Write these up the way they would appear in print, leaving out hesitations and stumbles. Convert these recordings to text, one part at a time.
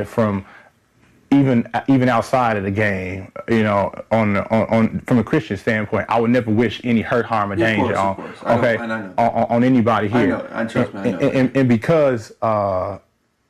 from even outside of the game, you know, on from a Christian standpoint, I would never wish any hurt, harm, or danger on anybody here. I know. Trust me, I know.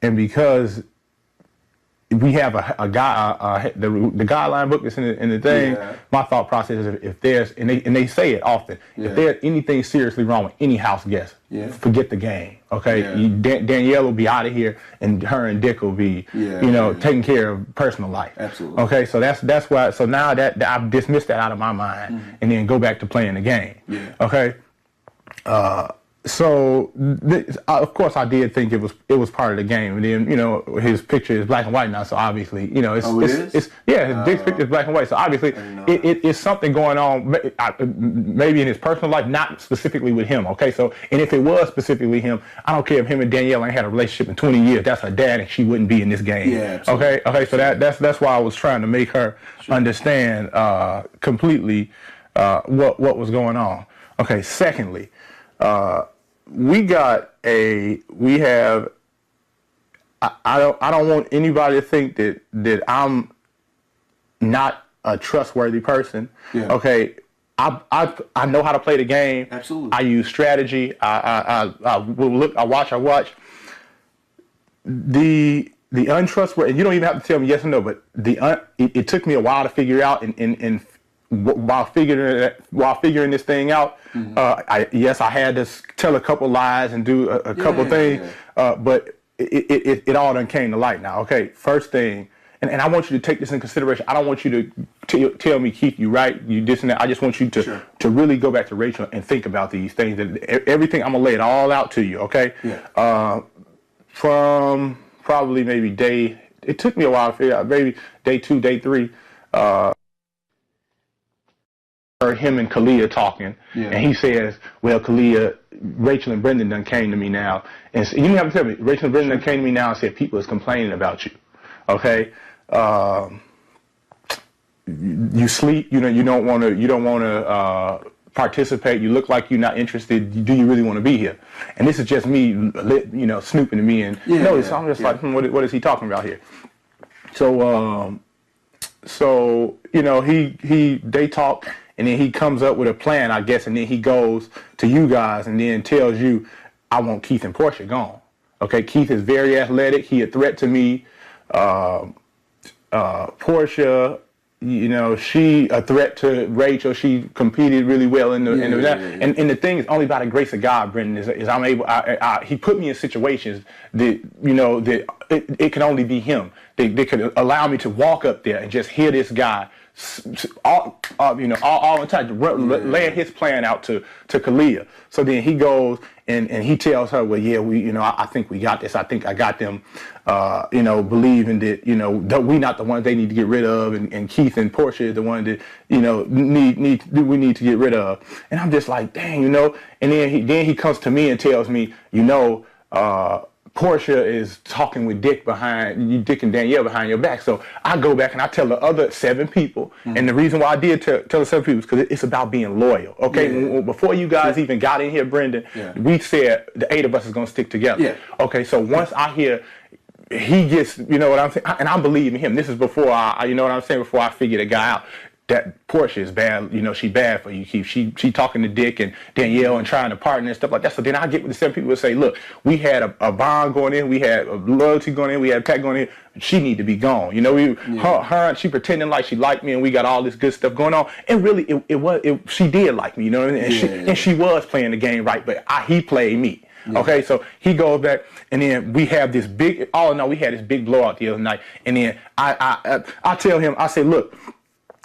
And because we have a guy, the guideline book that's in the thing. Yeah. My thought process is if there's and they say it often, if there's anything seriously wrong with any house guest, forget the game. Okay, Danielle will be out of here, and her and Dick will be, taking care of personal life. Absolutely. Okay, so that's why. So now that I've dismissed that out of my mind, and then go back to playing the game. Yeah. Okay. So of course I did think it was part of the game, and then his picture is black and white now, so obviously it's Dick's picture is black and white, so obviously it's something going on, maybe in his personal life, not specifically with him. Okay, so and if it was specifically him, I don't care if him and Danielle ain't had a relationship in 20 years. That's her dad, and she wouldn't be in this game. Yeah, okay. So that's why I was trying to make her understand completely what was going on. Okay. Secondly. We have. I don't want anybody to think that I'm not a trustworthy person. Yeah. Okay. I know how to play the game. Absolutely. I use strategy. I will look. I watch. The untrustworthy. You don't even have to tell me yes or no. But it took me a while to figure out and while figuring this thing out, I had to tell a couple lies and do a couple things, but it all done came to light now. Okay, first thing, and I want you to take this in consideration. I don't want you to tell me, Keith, you right, you this and that. I just want you to really go back to Rachel and think about these things. That everything, I'm gonna lay it all out to you. Okay, from probably maybe it took me a while to figure out, maybe day 2, day 3. Heard him and Kalia talking, and he says, well, Kalia, Rachel and Brendon done came to me now, and so, you didn't have to tell me, Rachel and Brendon done came to me now and said people is complaining about you. Okay, you sleep, you don't want to participate, you look like you're not interested, do you really want to be here? And this is just me snooping to me, and so I'm just like, what is he talking about here? So they talk. And then he comes up with a plan, I guess, and then he goes to you guys and then tells you, I want Keith and Portia gone. Okay, Keith is very athletic. He a threat to me. Portia, she a threat to Rachel. She competed really well in the And the thing is, only by the grace of God, Brendon, is I'm able. He put me in situations that that it can only be him. They could allow me to walk up there and just hear this guy. All the time, laying his plan out to Kalia. So then he goes and he tells her, well, I think we got this. I think I got them, believing that, that we not the ones they need to get rid of, and Keith and Portia is the one that, we need to get rid of. And I'm just like, dang, and then he comes to me and tells me, Portia is talking with Dick and Danielle behind your back. So I go back and I tell the other 7 people. And the reason why I did tell the 7 people is because it's about being loyal. Okay, before you guys even got in here, Brendon, we said the 8 of us is going to stick together. Yeah. Okay, so once I hear he gets, what I'm saying, and I believe in him. This is before before I figure the guy out. That Portia is bad, she bad for you, Keith. She talking to Dick and Danielle and trying to partner and stuff like that. So then I get with the 7 people and say, look, we had a bond going in, we had a loyalty going in, we had a pact going in. She need to be gone. Her she pretending like she liked me and we got all this good stuff going on. And really, she did like me, what I mean? And she was playing the game right, but he played me. Yeah. Okay, so he goes back, and then we have this big. Oh no, we had this big blowout the other night, and then I tell him, I say, look.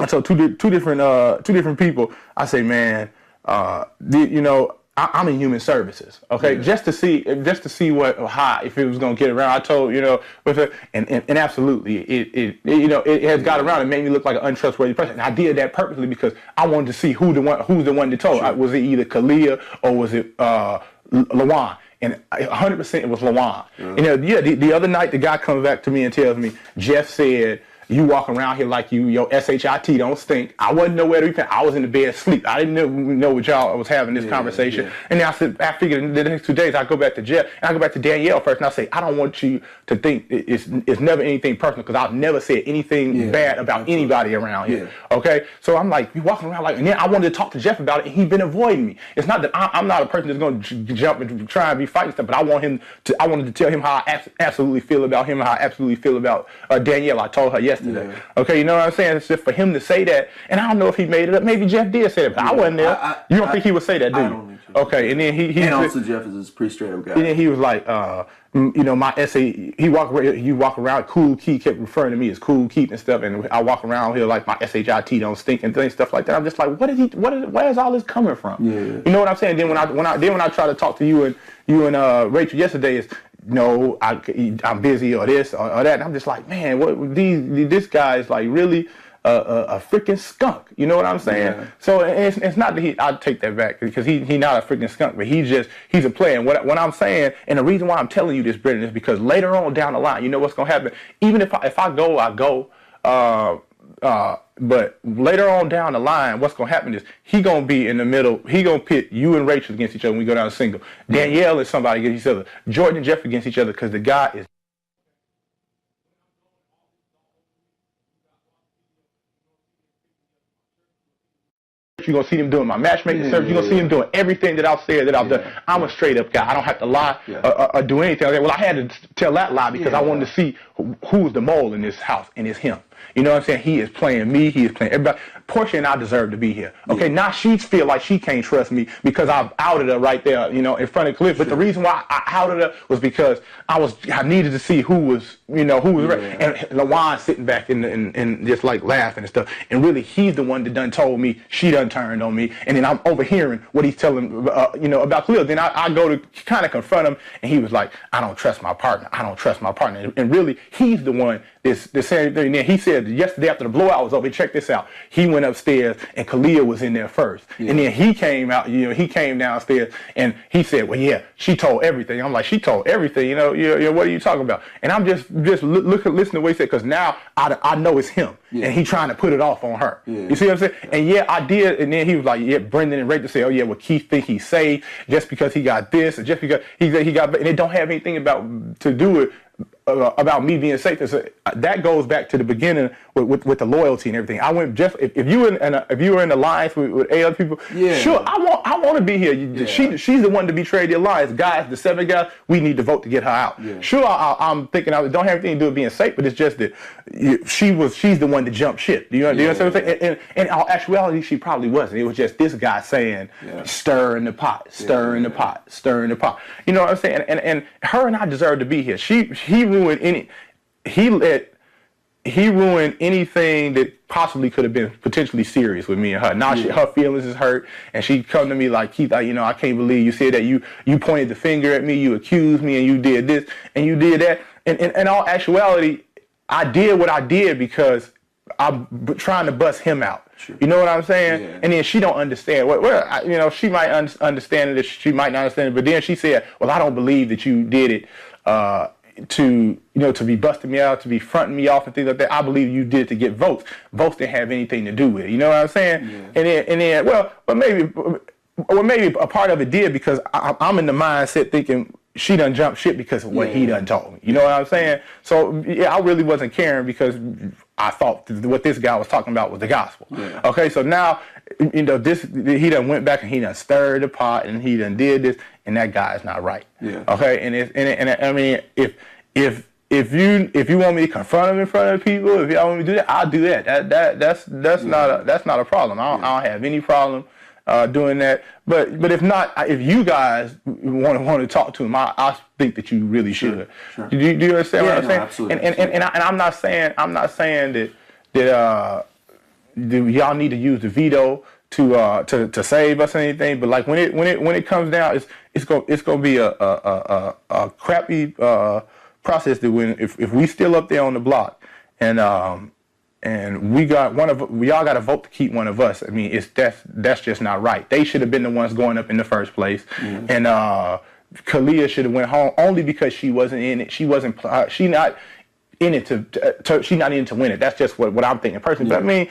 I told two different people. I say, man, I'm in human services, okay, just to see if it was gonna get around. I told with her, and absolutely, it has got around and made me look like an untrustworthy person. And I did that purposely because I wanted to see who's the one that told. Sure. Was it either Kalia or was it Lawan? And 100% it was Lawan. The other night the guy comes back to me and tells me Jeff said. You walk around here like your SHIT don't stink. I wasn't nowhere to be found. I was in the bed asleep. I didn't know what y'all was having this conversation. Yeah. And then I figured the next 2 days I go back to Jeff and I go back to Danielle first and I say, I don't want you to think it's never anything personal because I've never said anything bad about anybody around here. Okay? So I'm like, you walking around like, and then I wanted to talk to Jeff about it and he's been avoiding me. It's not that I'm not a person that's going to jump and try and be fighting stuff, but I wanted to tell him how I absolutely feel about him, how I absolutely feel about Danielle. I told her yesterday. Okay, you know what I'm saying? It's just for him to say that, and I don't know if he made it up. Maybe Jeff did say that, but I wasn't there. You don't think he would say that, do you? I don't think so. Okay, and then he and also Jeff is a pretty straight up guy. And then he was like, you know, my essay. You walk around. Cool Keith kept referring to me as Cool Keith and stuff, and I walk around here like my SHIT don't stink and things stuff like that. I'm just like, where is all this coming from? Yeah. You know what I'm saying? Then when I try to talk to you and Rachel yesterday is, no, I'm busy or this or that. And I'm just like, man, this guy is like really a freaking skunk. You know what I'm saying? Yeah. So it's not that I take that back because he's not a freaking skunk, but he's a player. And what I'm saying, and the reason why I'm telling you this, Brendon, is because later on down the line, you know what's gonna happen. Even if I go, I go. But later on down the line, what's gonna happen is he gonna be in the middle. He gonna pit you and Rachel against each other when we go down a single. Danielle and somebody against each other. Jordan and Jeff against each other because the guy is. You're going to see them doing my matchmaking service. You're going to see them doing everything that I've said that I've done. I'm a straight up guy. I don't have to lie or do anything. Well, I had to tell that lie because I wanted to see who's the mole in this house, and it's him. You know what I'm saying? He is playing me. He is playing everybody. Portia and I deserve to be here. Okay, now she feel like she can't trust me because I've outed her right there, you know, in front of Cliff. But the reason why I outed her was because I needed to see who was right. And LaJuan sitting back and just like laughing and stuff. And really, he's the one that done told me she done turned on me. And then I'm overhearing what he's telling, about Cliff. Then I go to kind of confront him, and he was like, I don't trust my partner. I don't trust my partner. And really, he's the one that's saying everything. And then he said yesterday after the blowout was over, check this out. He went upstairs and Kalia was in there first. And then he came out, he came downstairs and he said, well, yeah, she told everything. I'm like, she told everything, what are you talking about? And I'm just listen to what he said, because now I know it's him. And he trying to put it off on her. You see what I'm saying? And I did. And then he was like, Brendon and Rachel say, oh yeah, well, Keith think he's safe just because he got this, or just because he got, and it don't have anything to do with about me being safe. That goes back to the beginning with the loyalty and everything. I went just if you were in the alliance with 8 other people, sure, I want to be here. She's the one to betray the alliance. Guys, the 7 guys, we need to vote to get her out. Sure, I'm thinking I don't have anything to do with being safe, but it's just that she's the one to jump shit. Do you understand what I'm saying? And in all actuality, she probably wasn't. It was just this guy saying, stir in the pot, stir in the pot, stir in the pot. You know what I'm saying? And her and I deserve to be here. He ruined anything that possibly could have been potentially serious with me and her. Now her feelings is hurt, and she come to me like, Keith, I can't believe you said that. You pointed the finger at me, you accused me, and you did this and you did that. And in all actuality, I did what I did because I'm trying to bust him out. Sure. You know what I'm saying? And then she don't understand. She might understand it, she might not understand it. But then she said, well, I don't believe that you did it to be busting me out, to be fronting me off and things like that. I believe you did it to get votes. Votes didn't have anything to do with it. You know what I'm saying? And then maybe a part of it did, because I'm in the mindset thinking she done jumped shit because of what he done told me. You know what I'm saying? So I really wasn't caring because I thought what this guy was talking about was the gospel. Okay, so now he done went back and he done stirred the pot and he done did this, and that guy is not right. Okay, and I mean, if you want me to confront him in front of people, if y'all want me to do that, I'll do that. That's not a problem. I don't have any problem doing that. But if not, if you guys want to talk to him, I think that you really should. Sure. Do you understand what I'm saying? Absolutely. And I'm not saying that y'all need to use the veto to save us or anything. But like when it comes down, it's gonna be a crappy process that if we still up there on the block and we y'all got to vote to keep one of us. I mean, that's just not right. They should have been the ones going up in the first place, and Kalia should have went home only because she wasn't in it. in it she's not in to win it. That's just what I'm thinking personally. But I mean,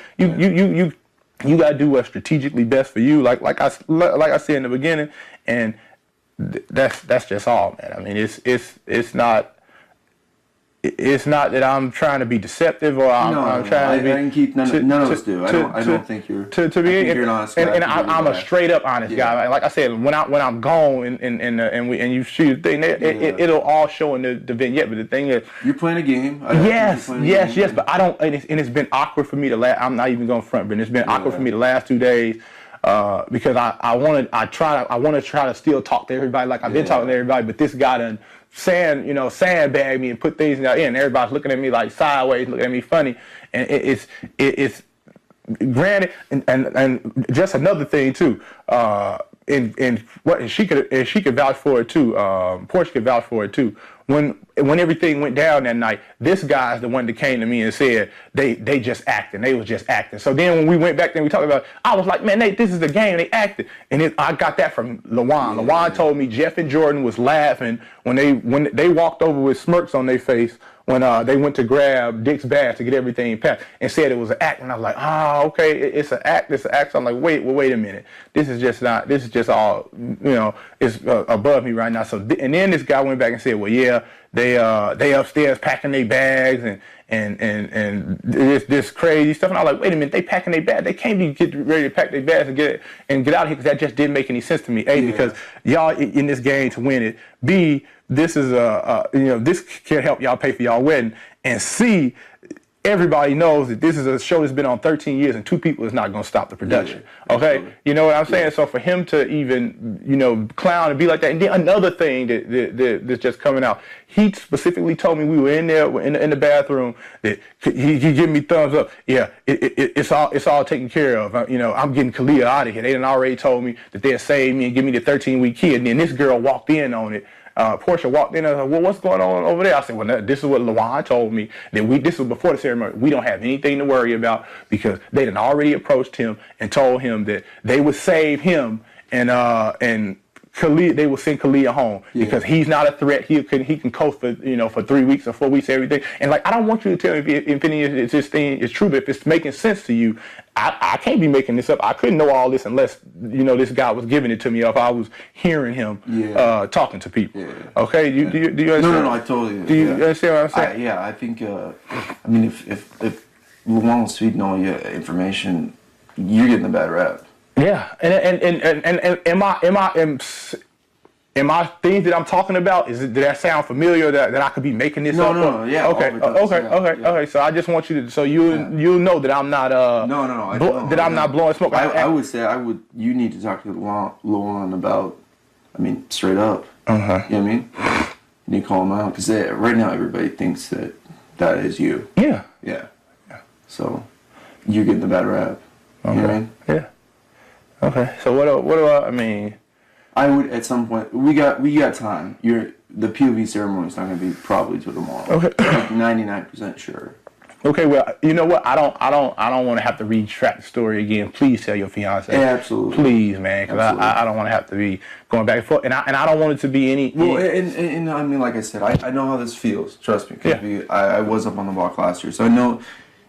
you got to do what's strategically best for you. Like I said in the beginning, and that's just all, man. I mean, it's not. It's not that I'm trying to be deceptive or I'm trying to be. I can keep none of us do. I don't think you're. You're an honest guy. And I'm a straight up honest guy. Like I said, when I'm gone and you shoot the thing, it'll all show in the vignette. But the thing is, you're playing a game. Yes. But I don't. And it's been awkward for me I'm not even going front, but it's been awkward for me the last 2 days. Because I want to try to still talk to everybody like I've been talking to everybody, but this guy done sandbag me and put things in, and everybody's looking at me like sideways, looking at me funny, and it's granted, and just another thing too, and what she could vouch for it too, Portia could vouch for it too. When everything went down that night, this guy's the one that came to me and said they just acting. They was just acting. So then when we went back there and we talked about it, I was like, man, this is a game. They acted. And I got that from LaJuan. LaJuan told me Jeff and Jordan was laughing when they walked over with smirks on their face when they went to grab Dick's badge to get everything packed and said it was an act. And I was like, okay, it's an act. It's an act. So I'm like, wait a minute. This is just all, it's above me right now. So, and then this guy went back and said, well, yeah, they upstairs packing their bags and this crazy stuff. And I was like, wait a minute, they packing their bags. They can't be getting ready to pack their bags and get out of here, because that just didn't make any sense to me. A, because y'all in this game to win it. B, this is this can help y'all pay for y'all wedding. And C, everybody knows that this is a show that's been on 13 years and 2 people is not going to stop the production. Okay? Absolutely. You know what I'm saying? So for him to even, clown and be like that. And then another thing that's just coming out, he specifically told me, we were in there in the bathroom, that he gave me thumbs up. Yeah, it's all taken care of. I'm getting Kalia out of here. They done already told me that they'll save me and give me the 13-week kid. And then this girl walked in on it. Portia walked in and I was like, well, what's going on over there? I said, well, this is what LaJuan told me. This was before the ceremony. We don't have anything to worry about, because they had already approached him and told him that they would save him and Kalia, they will send Kalia home because he's not a threat. He can coast for for 3 weeks or 4 weeks, everything. And like, I don't want you to tell me if any of this thing is true, but if it's making sense to you, I can't be making this up. I couldn't know all this unless this guy was giving it to me, or if I was hearing him talking to people. Yeah. Okay, do you understand? No, I totally. Do you understand what I'm saying? I think. I mean, if LaJuan was feeding all your information, you're getting a bad rap. Yeah, and am I things that I'm talking about? Did that sound familiar? That I could be making this up? No, yeah. Okay. So I just want you to, so you'll know that I'm not I'm not blowing smoke. I would say you need to talk to LaJuan about. I mean, straight up. You know what I mean? You need to call him out, because right now everybody thinks that is you. Yeah. So you're getting the bad rap. Okay. You know what I mean? Yeah. Okay, so what do I mean? I would, at some point, we got time. The POV ceremony is not going to be probably till tomorrow. Okay. Like 99% sure. Okay, well, you know what? I don't want to have to retract the story again. Please tell your fiance. Yeah, absolutely. Please, man, because I don't want to have to be going back and forth, and I don't want it to be any. Well, and I mean, like I said, I know how this feels. Trust me, because I was up on the block last year, so I know.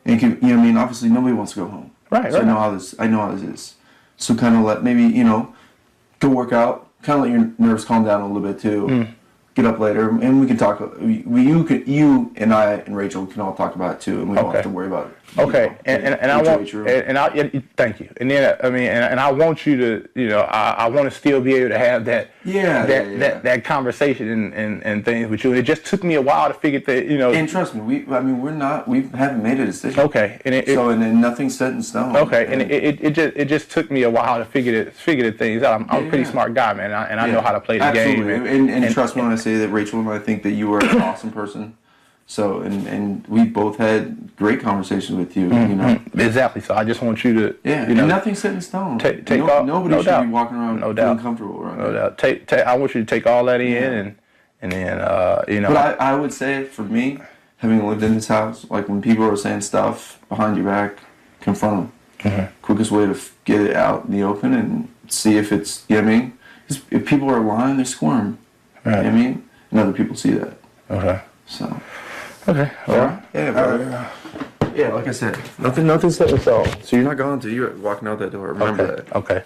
And you know what I mean? Obviously, nobody wants to go home. Right. So I know how this is. So kind of let maybe go work out. Kind of let your nerves calm down a little bit too. Get up later, and we can talk. You and I and Rachel can all talk about it too, and we don't have to worry about it. Okay, and I want thank you. And then and I want you to I want to still be able to have that that conversation and things with you. And it just took me a while to figure that And trust me, we haven't made a decision. Okay, and then nothing's set in stone. Okay, and it just took me a while to figure the things out. I'm a pretty smart guy, man, and I know how to play the game. And trust me when I say that Rachel and I think that you are an awesome person. So, and we both had great conversations with you, Exactly. So I just want you to, and nothing's set in stone. Nobody should be walking around feeling comfortable. Right? No doubt. I want you to take all that in, and then, But I would say, for me, having lived in this house, like when people are saying stuff behind your back, confront them. Quickest way to get it out in the open and see if it's, you know what I mean? Because if people are lying, they squirm. Right. You know what I mean? And other people see that. Okay. So. Okay. All right. Yeah, bro. Yeah, like I said, nothing set in stone. So you're not going to. You're walking out that door. Remember that. Okay.